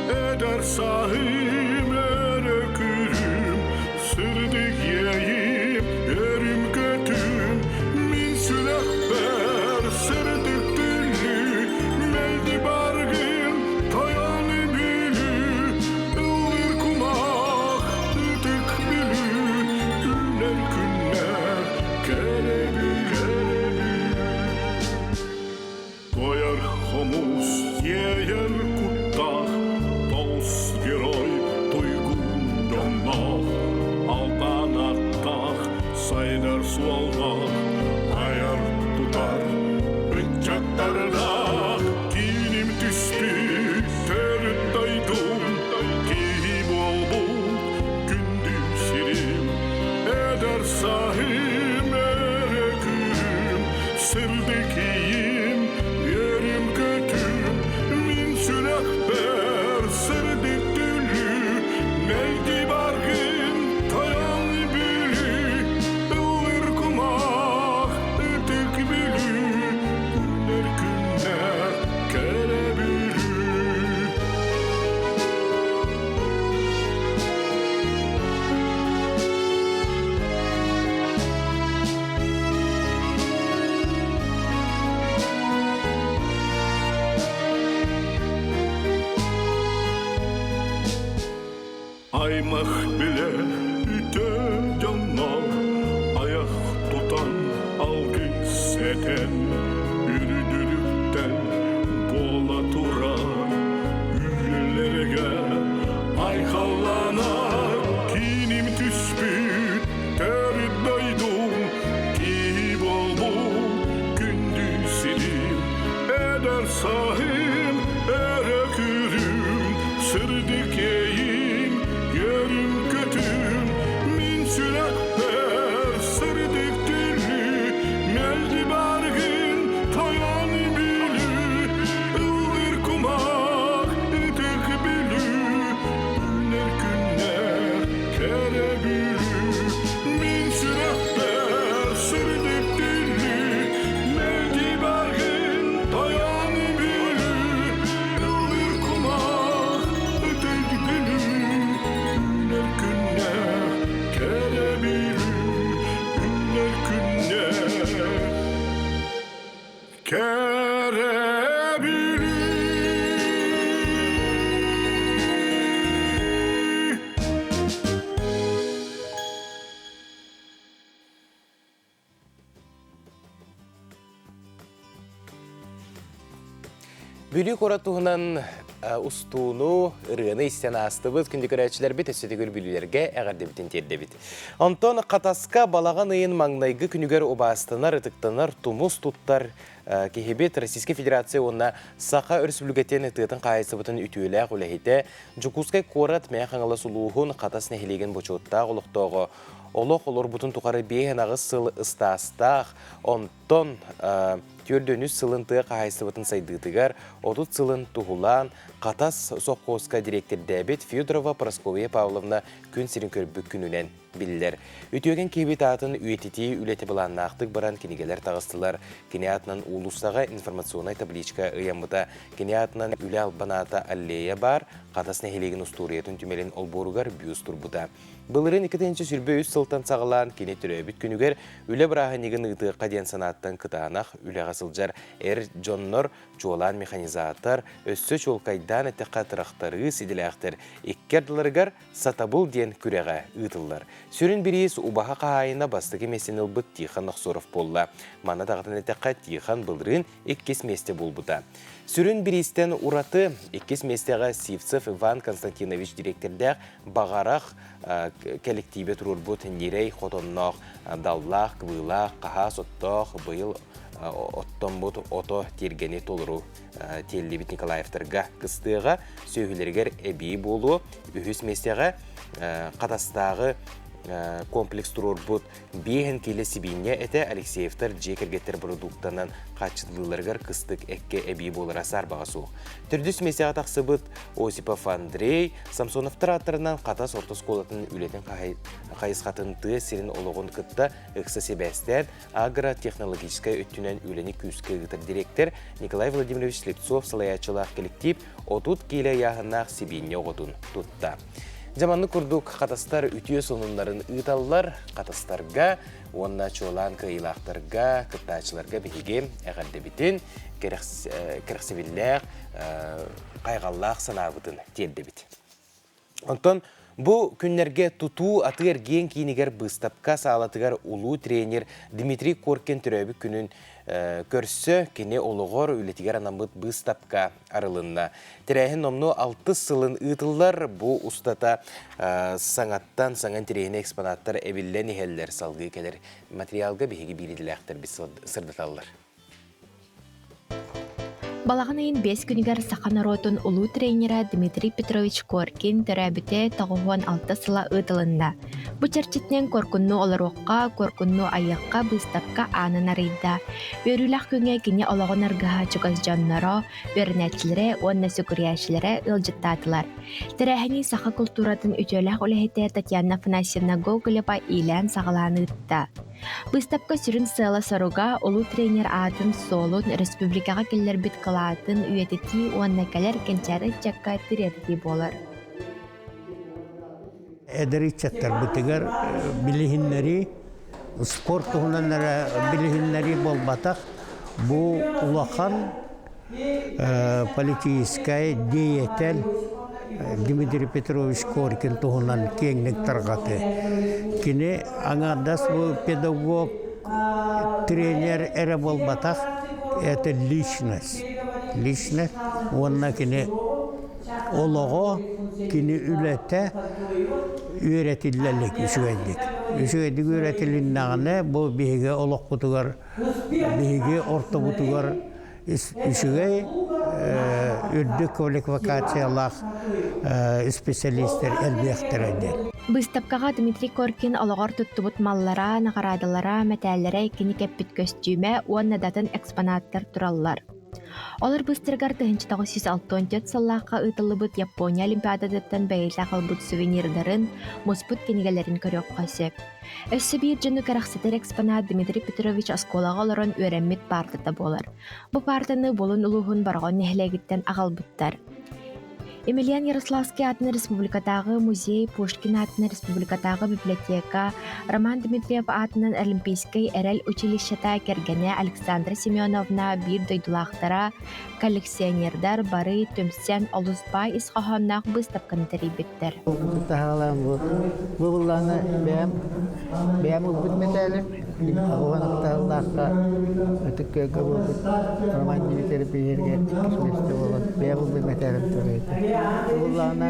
eder sahim, erökürüm, sırdık yeyim, erim kötüm, min sülekber, sırdık düllü, meldi bargın, toyanı bülü, ılır kumak, ıtık bülü, günler günler, kerebü, koyar homuz, yeyer kuttak, dost geroy, tuygun donnak, altan attak, saydar sualdak, ayar tutar, bütçaktarda, kinim tüspü, terüt daydum, kihim olbuk, gündüzlerim, eder sahim, ereküm, sırdikiyim, yerim kötüm, min sülekber, sırdık dülü, neydi bargın, tayan bülü, ılır kumak, ötük bülü, günler günler, kerebülü. Aymak bile üte canlar, ayak tutan, algı seten, yürüdürükten bola turar, üllerge aykallanar, kinim tüspüt, terit daydum, ki bol bol, gündüzlerim, eder sahim, erekürüm, sırdık yeyim, yerim kötüm, Бүлі қоратуғынан ұстуыну ұрыны істен астыбыз күнді көрәтшілер бет өсетігіл бүлілерге әғарды бітін терді бит. Антон қатасқа балаған ұйын маңнайғы күнігер обастынар, ұтықтанар, тұмыс тұттар кехебет Российская Федерация онна Саха Республикатен ұтығытын қайсы бұтын үтуілі құләхеті Джукускай қорат мәң қаңылы сұлуғын қатас нәхелеген бұчуытта құлықтауғы олық олар бұтын тұқары бейін ағыз сылы ұстастақ, онтон Төрдөнүс сылынты қайсы бұтын сайдығытығар, отут сылын тұғылан, қатас соққоска директор Дәбет Федорова Прасковия Павловна күн сирин көрбік күнінен білілер. Үтіоген кейбет атын үйететі үлеті біланна ақтық баран кенегелер тағыстылар. Кене атынан улустаға информационай табличка ұямыта. Кене атынан үлі албаната аллея бар, қатасына хелеген ұстуриетін түмелен олборугар бүйіз тұрбыта. Бұлырын 2-ші сүрбе үз сылтан сағылан кене түрөбіт күнігер үлі бірағы неген ұйтыққа ден санаттан кытанақ үлі ғасылжар әр жоннор жуалан механизатор өссі чолкайдан әтіққа тұрақтары сиделяқтыр. Еккерділерігер сатабыл ден күреға ұйтылар. Сүрін бірейіз ұбаға қағайына бастығы месен ұлбыт Тихан Нақсоров болла. Мана дағытын әтіққа Тихан бұлырын 2 месте болбыта. Сүрін бірейістен ұраты 2 местеға Сивцев Иван Константинович директордәқ бағарақ коллективе тұрыр бұт нерей хотоннақ, даллақ, кыбылақ, қағас оттақ, бұйыл оттон бұт ото тергені толыру Теллибит Николаевтарға қыстыға сөйгілергер әбей болу, үхіс местеға қатастағы комплекс тұрор бұд бейін келі сибейіне әті Алексеевтар жекергеттер продуктанан қачылыларғар қыстық әкке әбей болыр асар бағасу. Түрдіс месеға тақсы бұд Осипов Андрей, Самсоновтар аттарынан қатас орта сколатын үлетін қайысқатынты сирин олығын күтті ұқсы себәстен агротехнологическай өттінен үлені күскі ғытыр директор Николай Владимирович Слепцов салаячылақ коллектив отут келі яғынақ сибейіне оғытын тұтта. Жаманны күрдік қатастар үтіе сонунларын ұйталылар, қатастарға, онна чолан кыйлақтарға, кыттачыларға бігеге әғарды бітін, керексевілләқ, қайғаллақ санабытын телді біт. Онтон, бұл күнлерге тұту атығыр ген кейінігер бұстапқа сағалатығар ұлу тренер Дмитрий Коркин түрәбі күнін көрсі кене олығыр үлетігер анамбыт бұстапқа арылынна. Тірәйін номну 6 сылын ұйтылар бұл ұстата саңаттан саңан тірейіне экспонаттар әбіллен ехеллер салғы келер материалға бейгі бейреділәқтір біз сырдаталылар. Балаған айын 5 күнігер сақан аротын ұлу тренера Дмитрий Петрович Коркин түрәбіте тағуған 6 сыла ұйтылында. Бұ чәрчетнен коркунну оларуққа, коркунну аяққа, бұстапқа анын арыйда. Өрілақ күнге кене олағын арғаға чүгіз жаннара, өрінәтчілері, онна сүкірияшілері ұлжыттатылар. Тірәхіні сақа культуратын үтелақ олығыте Татьяна Фанасьевна Гоголева илән сағаланы ұтта. Бұстапқа сүрін сыла саруға олу тренер атын солын республикаға келер бит қылатын үйететі онна кәлер кенчәрі чакка тірететі болар. Эдеричеттер бұтығыр білігінлері, спорт тұғынанлары білігінлері болбатақ, бұл ұлақан политическая деятель Дмитрий Петрович Коркин туғынан кеңнік тарғаты. Кені аңардас бұл педагог, тренер әрі болбатақ, это личность. Личность, онына кені олығы, кені үләті үйретілілік үшігендік. Үшігендік үйретіліннағыны бұл бейге олық бұтығар, бейге орта бұтығар үшігей үрді квалификациялық специалистер әлбектірінде. Бұстапқаға Дмитрий Коркин олығар тұттыбыт маллара, нағарадылара, мәтәлері кені кәппіт көстүйме, онна датын экспонаттар тұралылар. Олар бұстырғар 1964 саллаққа ұйтылыбыт Япония Олимпиададаттан бәйілі қалбыт сувенирдарын, мұспыт кенегелерін көрек қасы. Өссі бір жыны кәрақсетер экспонат Дмитрий Петрович Осколаға оларын өрәммет партыда болар. Бұл партыны болын ұлығын барған нәхілегіттен ағалбыттар. Емельян Ярославский атына республикатағы музей, Пушкин атына республикатағы библиотека, Роман Дмитриев атынан Олимпийский әрәл училищета кергене Александра Семеновна бир дойдулақтара коллекционердар бары төмсен олузбай исқаханнақ бұстапқаны терейбеттер. Бұлланы бәм ұлбыт метәлім, ағуанақтағылаққа өтіккөгі бұлбыт Роман Дмитриев бейерге кісместі болын бәм ұлбыт метәлім түрейді. Бұлланы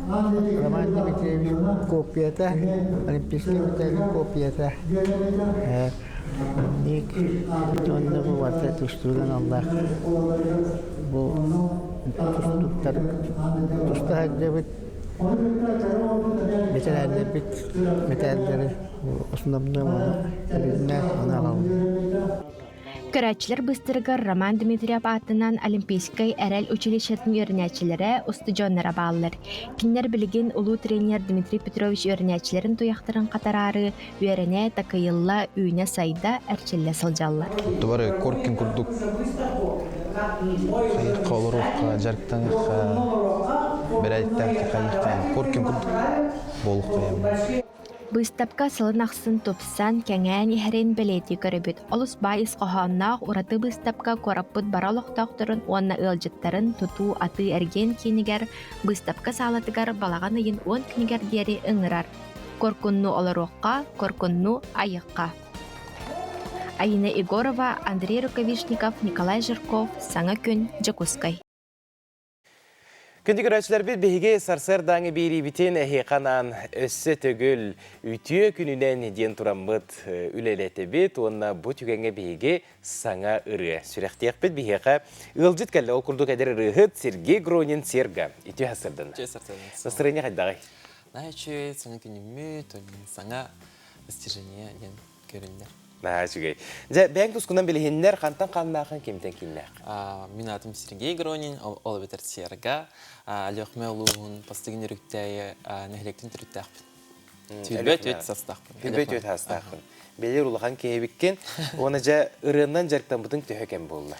Роман Дмитриевич копията, Олимпийский метәлім копията. Ник онны бұл варта түстілін Аллах. Бұл тұстықтар тұстағады бұд метәләрді бит метәлдері основны оны алауы. Көрәтчілер бұстырғыр Роман Дмитриев атынан Олимпийский әрәл училищетін өрінәтчілері устудионнара бағылыр. Кинлер білген ұлу тренер Дмитрий Петрович өрінәтчілерін туяқтырын қатарары өріне тақайылла үйіне сайда әрчілі сылжалылар. Тубары Коркин күрдік қайыққа олыруққа, жарықтаңыққа, бір әйттәқті қайыққа Коркин күрдік болық қайым. Быстапка сылын ақсын топсан кәңән ихәрен бәлеті көрібіт. Олыс бай исқаханнақ ураты быстапка кораппыт баралықтақтырын, онна ылжыттарын тұту аты әрген кенігер, быстапка салатығар балаған үйін 10 кенігер дері ұңырар. Коркунну оларуққа, коркунну айыққа. Айына Егорова, Андрей Рукавишников, Николай Жирков, Саңа күн, Джакускай. Күнді көрәтшілер біз бейге сарсырдаңы бейрі бітен әйқанан өссі түгіл үтіе күнінен ден тұрамбыт үлелеті біт, онына бұ түгенге бейге саңа ұры. Сүректек біт бейге ұлжыт кәлі оқырдық әдір ұрығыт Сергей Гронин Серга. Үтіе асырдың. Састырыне қайдағай? Нәйчі, саңа күнімі, саңа достижение ден көрілдер. Нәжігей. Бәң тұскынан білігендер қантан қаннақын кемтен кейіннәқ? Мен атым Сергей Гронин, ол бетер Серга. Әліқме олуғын пастығын үріктәйі нәхілектің түріттәқпін. Түлбет өт састақпын. Түлбет өт састақпын. Белер ұлыған кейбіккен, оны жа ұрығынан жарықтан бұдың төхекен болды.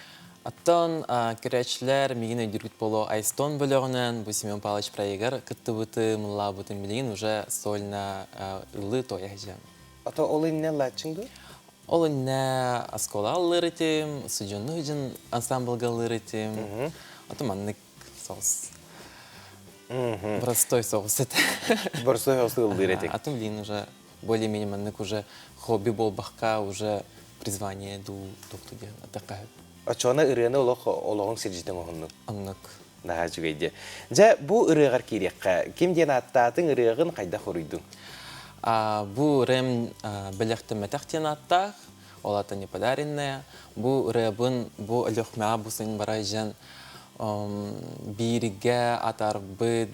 Аттан көрәтшілер меген өйдіргіт болу Айстон бөліғінен, бұл Семен Павлович проегар күтті бұты, мұлла бұтын білген уже сольна ұлы той әжем. Ата олы не латчыңды? Олы не аскола алыр етем, студионны үжін ансамблға алыр етем. Ата маннык соғыс. Простой соғыс еті. Простой соғыс алыр етек. Ата білген уже более-менее маннык уже хобби бол баққа, уже призвание доқты де. Ачуана ұрығыны олығың сержетің оғынның? Аннық. Наға жүгейде. Жа, бұл ұрығар керекқа, кемден аттатын ұрығын қайда қорыйдың? Бұл рем біліқті мәтәқтен аттақ, ол аты не подаренная. Бұл ребін, бұл үліқмеға бұсын барай жан бірге атар бір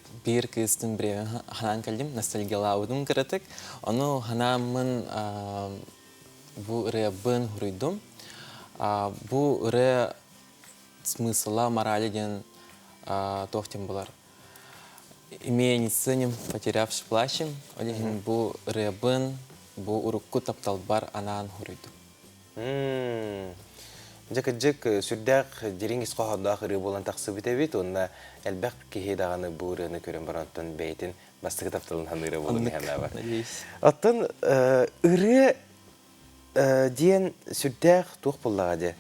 кістің біреуін ханан кәлдім, ностальгиялаудым кірітік. Оны ханамын бұл ребін хүрейдім. Бұл ре смысла моралиден тоқтен болар. Имея не ценим, потерявший плащем, олегин бу ребын, бу урукку тапталбар анан хурыйду. Жек сүрдәк дерин исқоһадақ ыры болан тақсы бітебет, онна әлбәқ кехедағаны бу ырыны көрен барантын бәйтін бастығы тапталын ыры болын әмі бар. Аттан ыры дейін сүрдәк туқ боллаға де.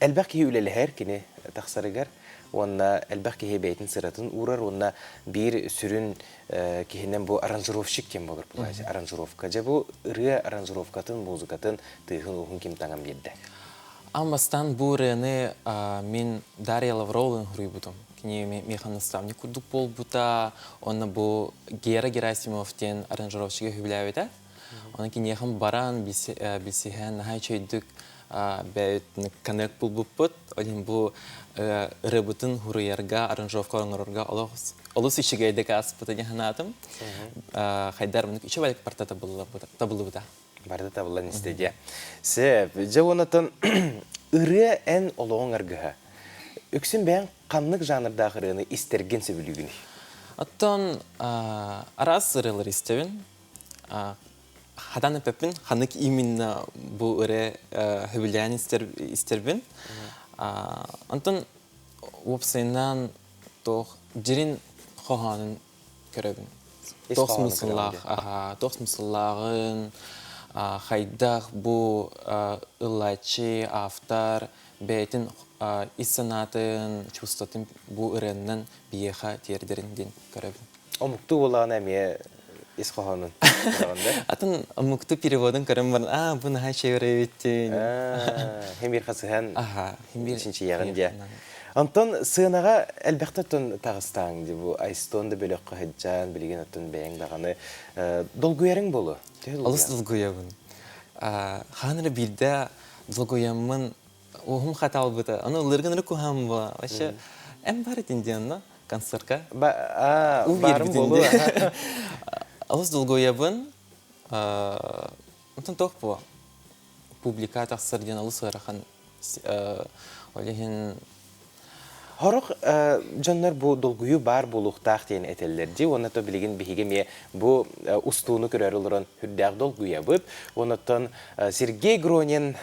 Әлбәқ кехе үлелі әр кені тақсарығар. Онна әлбәқ кеге бәйтін сыратын урар, онна бір сүрін кехенен бұл аранжировщик кем болыр бұлайсы, аранжировка. Жа бұл ұры аранжировкатын, музыкатын тұйғын ұғын кем таңам берді? Амастан бұл ұрыны мен Дарья Лавровын ғырый бұдым. Кене механоставник күрдік бол бұта, онна бұл Гера Герасимовтен аранжировщиге хүбіләуеді. Оны кенеғым баран білсеген нағай чөйдік бәйт канек бұл бұппыт, олен бұл рыбытын хурыярга, аранжировка оңырырга олыс ішігейдік аспыты дегенатым. Хайдар мұнық үші бәлік барта табылы бұда. Барта табылы нестеде. Сәп, жа онатын ұры ән олуғын арғыға. Үксін бән қанлық жанрдағы ұрыны істерген сөбілігіні? Аттан арас ұрылар істевін. Хадан әппін, қанық именно бұл ұры хүбілән істербін. Антон опсайынан тох жирин хоханын көрөбүн. Тох смысыллагын, хайдах бу ылачы, автор, бәйтін иссанатын, чувствотын бу ыреннен биеха тердерінден көрөбүн. Омукту болағын әме исхоханын. Атын омукту переводын көрім барын, бұны хай шевереветтен. Хембир қасыған үшінші яғын де. Антон, сығынаға әлбәқті түн тағыстан, бұл айстонды бөлік қағыджан, білген түн бәйіңдағаны. Долгуярың болу? Алыс долгуябын. Ханыры білді долгуямын оғым қатал бұты. Аны ұлырғыныры көғам ба. Вообще, әм бар етінден, концертқа. Барым болу. Алыс долгуябын. Антон тоқ бұл. Публика тақсырден алыс ғарақан олеген. Хорық жаннар бұл долгую бар болуқтақ дейін әтелерді. Оны то білеген бігеме бұл ұстуыны көрер олырын хүрдәқ долгуя бұд. Онытын Сергей Гронин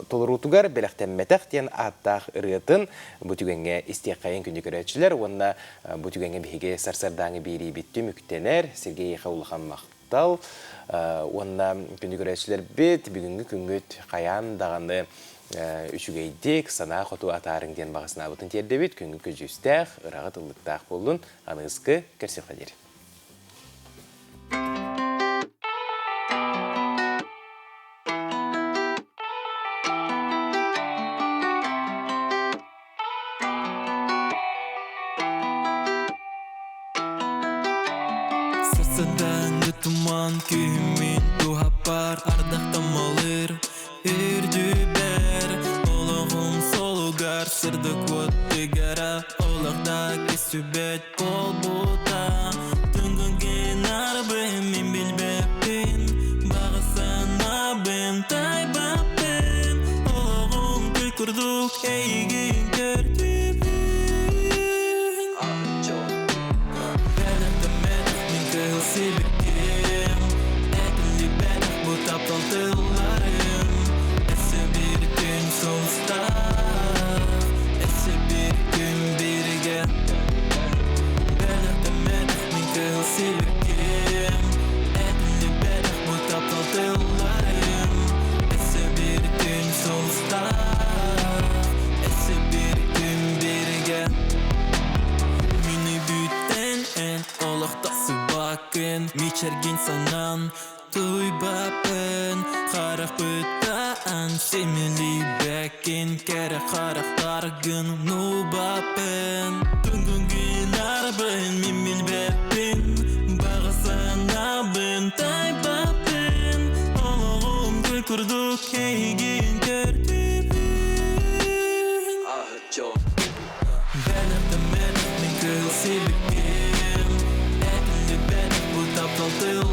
толырутугар бәліқтәмметақ дейін аттақ ұрғытын бұтүгенге істеқайын күнді көрәтшілер. Онына бұтүгенге біге сарсардаңы бейрей бітті мүктенер. Сергей Қаулыхан мақтал. Онына күнді көрәтшілер бет бүгінгі күнгіт қаян дағаны үшігейдек сана қоту атарың ден бағысына бұтын тердебет күнгі көжістәқ, ұрағы тұлдықтақ болын, аныңызғы көрсек қадер. Сырсаданғы тұман күйімен туғапар ардақтам алыр үрді бәр олығым солуғар сырды көтті гара олықта кесубет бол бұта түнгінген арбын мен білбеппен бағысан абын тайбаппен олығым күл күрдік әйген көрді Sebektim, ekli benim bu taptaltılarım. Ese bir gün sonsuza, ese bir gün birge. Benim kıl sebektim, ekli benim bu taptaltılarım. Ese bir gün sonsuza, ese bir gün birge. Mini bütten en olaqtası bakın Miçergin sanan tuybapın Qaraq bütten semili bekin Kere qaraqlar gün nubapın Tüngün arbın mimil bepin Bağısan abın taybapın Oğum gül kurduk heygin gördübün Ah çok Benim kıl sebektim Ekli benim bu taptaltıl